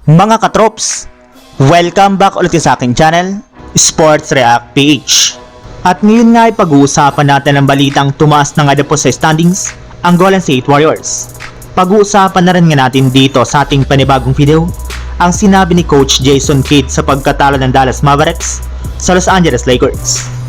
Mga katrops, welcome back ulit sa aking channel, Sports React PH. At ngayon nga ay pag-uusapan natin ang balitang tumaas na nga po sa standings ang Golden State Warriors. Pag-uusapan na rin nga natin dito sa ating panibagong video ang sinabi ni Coach Jason Kidd sa pagkatalo ng Dallas Mavericks sa Los Angeles Lakers.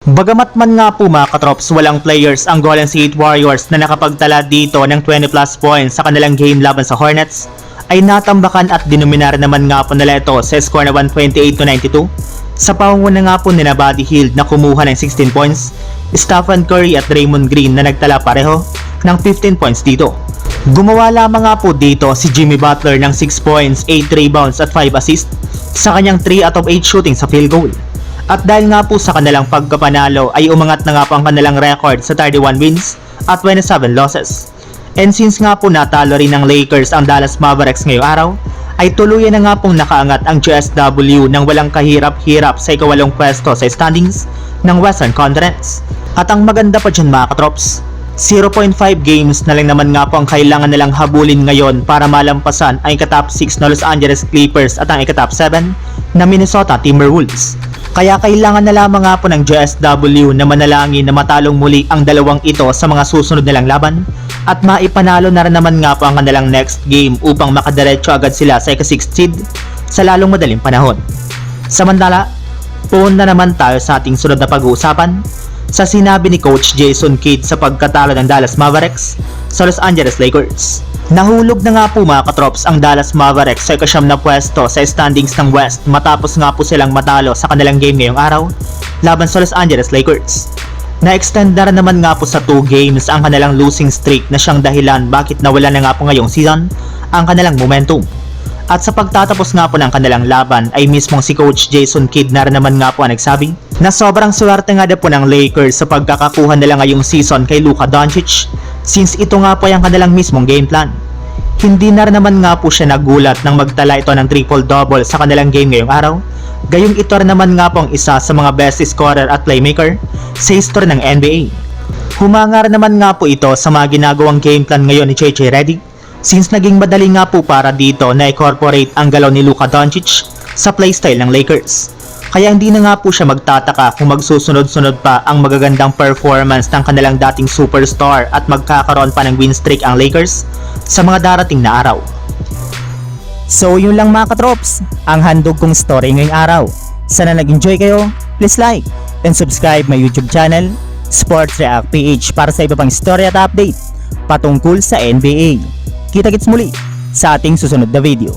Bagamat man nga po mga katrops walang players ang Golden State Warriors na nakapagtala dito ng 20 plus points sa kanilang game laban sa Hornets, ay natambakan at dinominar naman nga po nila ito sa score na 128-92 sa pangunguna nga po nila Buddy Hield na kumuha ng 16 points, Stephen Curry at Draymond Green na nagtala pareho ng 15 points dito. Gumawa lamang nga po dito si Jimmy Butler ng 6 points, 8 rebounds at 5 assists sa kanyang 3 out of 8 shooting sa field goal. At dahil nga po sa kanilang pagkapanalo ay umangat na nga po ang kanilang record sa 31 wins at 27 losses. And since nga po natalo rin ng Lakers ang Dallas Mavericks ngayong araw, ay tuluyan na nga pong nakaangat ang GSW ng walang kahirap-hirap sa ikawalong pwesto sa standings ng Western Conference. At ang maganda pa dyan mga katrops, 0.5 games na lang naman nga po ang kailangan nilang habulin ngayon para malampasan ang ikatop 6 na Los Angeles Clippers at ang ikatop 7 na Minnesota Timberwolves. Kaya kailangan na lamang nga po ng GSW na manalangin na matalong muli ang dalawang ito sa mga susunod nilang laban at maipanalo na rin naman nga po ang kanilang next game upang makadiretso agad sila sa ika-6th seed sa lalong madaling panahon. Samantala, puon na naman tayo sa ating sunod na pag-uusapan sa sinabi ni Coach Jason Kidd sa pagkatalo ng Dallas Mavericks sa Los Angeles Lakers. Nahulog na nga po mga katrops ang Dallas Mavericks sa ika-9 na pwesto sa standings ng West matapos nga po silang matalo sa kanilang game ngayong araw laban sa Los Angeles Lakers. Na-extend na rin naman nga po sa 2 games ang kanilang losing streak na siyang dahilan bakit nawala na nga po ngayong season ang kanilang momentum. At sa pagtatapos nga po ng kanilang laban ay mismong si Coach Jason Kidd na rin naman nga po ang nagsabi na sobrang swerte nga po ng Lakers sa pagkakakuha nila ngayong season kay Luka Doncic since ito nga po yung kanilang mismong game plan. Hindi na rin naman nga po siya nagulat nang magtala ito ng triple-double sa kanilang game ngayong araw. Gayong ito rin naman nga po ang isa sa mga best scorer at playmaker sa history ng NBA. Humanga rin naman nga po ito sa mga ginagawang game plan ngayon ni JJ Redick since naging madali nga po para dito na i-incorporate ang galaw ni Luka Doncic sa playstyle ng Lakers. Kaya hindi na nga po siya magtataka kung magsusunod-sunod pa ang magagandang performance ng kanilang dating superstar at magkakaroon pa ng win streak ang Lakers sa mga darating na araw. So yun lang mga katrops, ang handog kong story ngayong araw. Sana nag-enjoy kayo, please like and subscribe my YouTube channel, Sports React PH para sa iba pang story at update patungkol sa NBA. Kita-kits muli sa ating susunod na video.